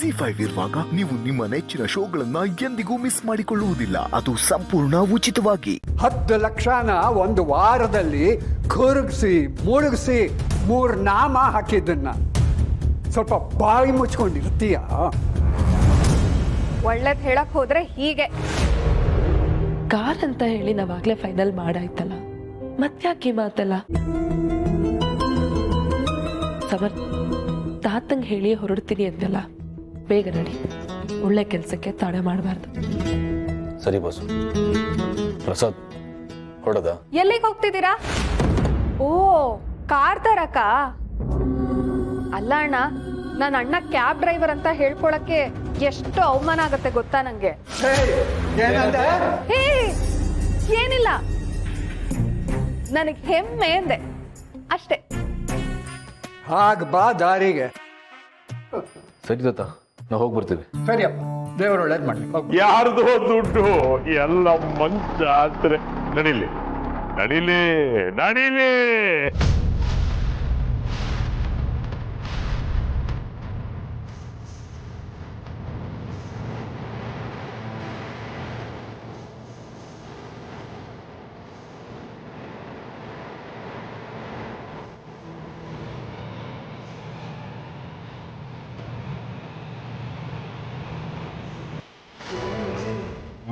Z5 ಇರುವಾಗ ನೀವು ನಿಮ್ಮ ನೆಚ್ಚಿನ ಶೋಗಳನ್ನ ಎಂದಿಗೂ ಮಿಸ್ ಮಾಡಿಕೊಳ್ಳುವುದಿಲ್ಲ. ಅದು ಸಂಪೂರ್ಣ ಉಚಿತವಾಗಿ. 10 ಲಕ್ಷನ ಒಂದು ವಾರದಲ್ಲಿ ಕರಗಿಸಿ ಮುಳುಗಿಸಿ 3 ನಾಮ ಹಾಕಿದ್ದನ್ನ ಸ್ವಲ್ಪ ಬಾಯಿ ಮುಚ್ಕೊಂಡಿರ್ತೀಯ. ಒಳ್ಳೇದ್ ಹೇಳಕ್ ಹೋದ್ರೆ ಹೀಗೆ. ಕಾರ್ ಅಂತ ಹೇಳಿ ನಾವಾಗ್ಲೇ ಫೈನಲ್ ಮಾಡಾಯ್ತಲ್ಲ, ಮತ್ತ್ಯಾಕೆ ಮಾತಲ್ಲ? ಸಮರ್, ತಾತಂಗೆ ಹೇಳಿ ಹೊರಡ್ತೀನಿ ಅಂದಲ್ಲ, ಬೇಗ ನಡಿ. ಒಳ್ಳೆ ಕೆಲಸಕ್ಕೆ ತಡೆ ಮಾಡಬಾರ್ದು. ಸರಿ ಬಾಸು. ಪ್ರಸಾದ್ ಹೊರಡದ? ಎಲ್ಲಿಗೆ ಹೋಗ್ತಿದ್ದೀರಾ? ಓ, ಕಾರ್ ತರಕ? ಅಲ್ಲ ಅಣ್ಣ, ನನ್ನ ಅಣ್ಣ ಕ್ಯಾಬ್ ಡ್ರೈವರ್ ಅಂತ ಹೇಳ್ಕೊಳಕ್ಕೆ ಎಷ್ಟು ಅವಮಾನ ಆಗತ್ತೆ ಗೊತ್ತಾ ನಂಗೆ. ಏನಂದೆ? ಹೇ, ಏನಿಲ್ಲ, ನನಗೆ ಹೆಮ್ಮೆ ಅಂದೆ ಅಷ್ಟೇ. ಹಾಗ ಬಾ ದಾರಿಗೆ. ಸರಿ ತಾತ, ನಾವು ಹೋಗಿ ಬರ್ತೀವಿ. ಸರಿಯಪ್ಪ, ದೇವರು ಒಳ್ಳೇದು ಮಾಡಲಿ. ಯಾರ್ದೋ ದುಡ್ಡು ಎಲ್ಲ ಮಂಚ ಆದ್ರೆ ನಡಿಲಿ ನಡಿಲಿ ನಡಿಲಿ.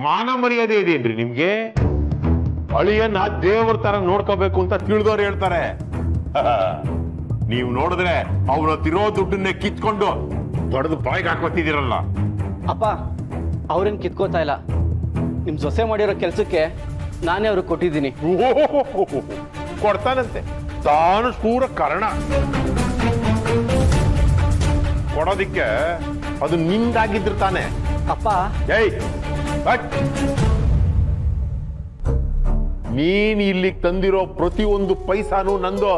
ಮಾನ ಮರ್ಯಾದೆ ಇದೆಯೇನ್ರಿ ನಿಮ್ಗೆ? ಅಳಿಯನ್ನ ದೇವರ ತರ ನೋಡ್ಕೋಬೇಕು ಅಂತ ತಿಳಿದವ್ರು ಹೇಳ್ತಾರೆ. ನೀವು ನೋಡಿದ್ರೆ ಅವನ ತಿರೋ ದುಡ್ಡನ್ನೇ ಕಿತ್ಕೊಂಡು ದೊಡ್ಡದು ಬಾಯಿಗೆ ಹಾಕೋತಿದ್ದೀರಲ್ಲ. ಅಪ್ಪ, ಅವ್ರೇನು ಕಿತ್ಕೋತಾ ಇಲ್ಲ. ನಿಮ್ಮ ಸೊಸೆ ಮಾಡಿರೋ ಕೆಲಸಕ್ಕೆ ನಾನೇ ಅವ್ರಿಗೆ ಕೊಟ್ಟಿದ್ದೀನಿ. ಕೊಡ್ತಾನಂತೆ, ತಾನು ಸೂರ ಕಾರಣ ಕೊಡೋದಿಕ್ಕೆ. ಅದು ನಿಂದಾಗಿದ್ರು ತಾನೆ. ಅಪ್ಪ, ಏಯ್, ನೀನ್ ಇಲ್ಲಿ ತಂದಿರೋ ಪ್ರತಿಯೊಂದು ಪೈಸಾನು ನಂದು.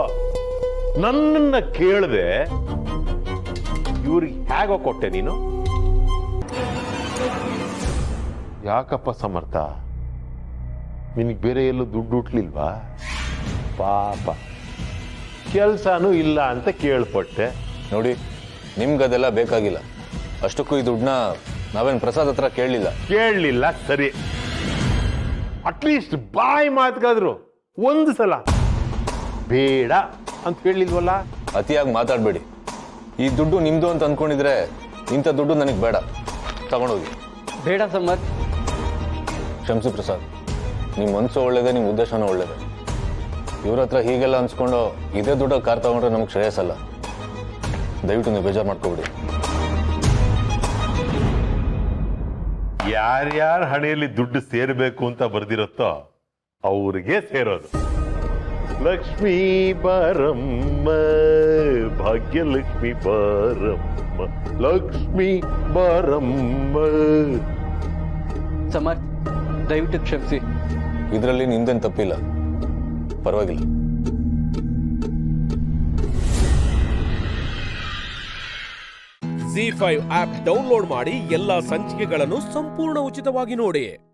ನನ್ನನ್ನ ಕೇಳದೆ ಇವ್ರಿಗೆ ಹೇಗೋ ಕೊಟ್ಟೆ ನೀನು? ಯಾಕಪ್ಪ ಸಮರ್ಥ, ನಿನಗೆ ಬೇರೆ ಎಲ್ಲೂ ದುಡ್ಡು ಹುಟ್ಲಿಲ್ವಾ? ಪಾಪ, ಕೆಲ್ಸನೂ ಇಲ್ಲ ಅಂತ ಕೇಳ್ಪಟ್ಟೆ. ನೋಡಿ, ನಿಮ್ಗದೆಲ್ಲ ಬೇಕಾಗಿಲ್ಲ. ಅಷ್ಟಕ್ಕೂ ಈ ದುಡ್ಡನ್ನ ನಾವೇನು ಪ್ರಸಾದ್ ಹತ್ರ ಕೇಳಲಿಲ್ಲ. ಸರಿ, ಅಟ್ಲೀಸ್ಟ್ ಬಾಯಿ ಮಾತ್ಗಾದ್ರು ಒಂದು ಸಲ ಬೇಡ ಅಂತ ಹೇಳಿಲ್ವಲ್ಲ? ಅತಿಯಾಗಿ ಮಾತಾಡಬೇಡಿ. ಈ ದುಡ್ಡು ನಿಮ್ದು ಅಂತ ಅನ್ಕೊಂಡಿದ್ರೆ ಇಂಥ ದುಡ್ಡು ನನಗೆ ಬೇಡ, ತಗೊಂಡೋಗಿ. ಬೇಡ ಸಮರ್. ಕ್ಷಮಿಸಿ ಪ್ರಸಾದ್, ನಿಮ್ಮ ಮನಸ್ಸು ಒಳ್ಳೇದೆ, ನಿಮ್ಮ ಉದ್ದೇಶನೂ ಒಳ್ಳೇದೆ. ಇವ್ರ ಹತ್ರ ಹೀಗೆಲ್ಲ ಅನ್ಸ್ಕೊಂಡು ಇದೇ ದುಡ್ಡಲ್ಲಿ ಕಾರ್ ತಗೊಂಡ್ರೆ ನಮಗೆ ಶ್ರೇಯಸ್ಸಲ್ಲ. ದಯವಿಟ್ಟು ನೀವು ಬೇಜಾರು ಮಾಡ್ಕೊಬಿಡಿ. ಯಾರ್ಯಾರ ಹಣೆಯಲ್ಲಿ ದುಡ್ಡು ಸೇರ್ಬೇಕು ಅಂತ ಬರ್ದಿರುತ್ತೋ ಅವ್ರಿಗೆ ಸೇರೋದು. ಲಕ್ಷ್ಮೀ ಬಾರಮ್ಮ, ಭಾಗ್ಯಲಕ್ಷ್ಮಿ ಬಾರಮ್ಮ, ಲಕ್ಷ್ಮೀ ಬಾರಮ್ಮ. ಸಮರ್, ದಯವಿಟ್ಟು ಕ್ಷಮಿಸಿ. ಇದರಲ್ಲಿ ನಿಂದೇನು ತಪ್ಪಿಲ್ಲ, ಪರವಾಗಿಲ್ಲ. Z5 ಆಪ್ ಡೌನ್ಲೋಡ್ ಮಾಡಿ ಎಲ್ಲಾ ಸಂಚಿಕೆಗಳನ್ನು ಸಂಪೂರ್ಣ ಉಚಿತವಾಗಿ ನೋಡಿ.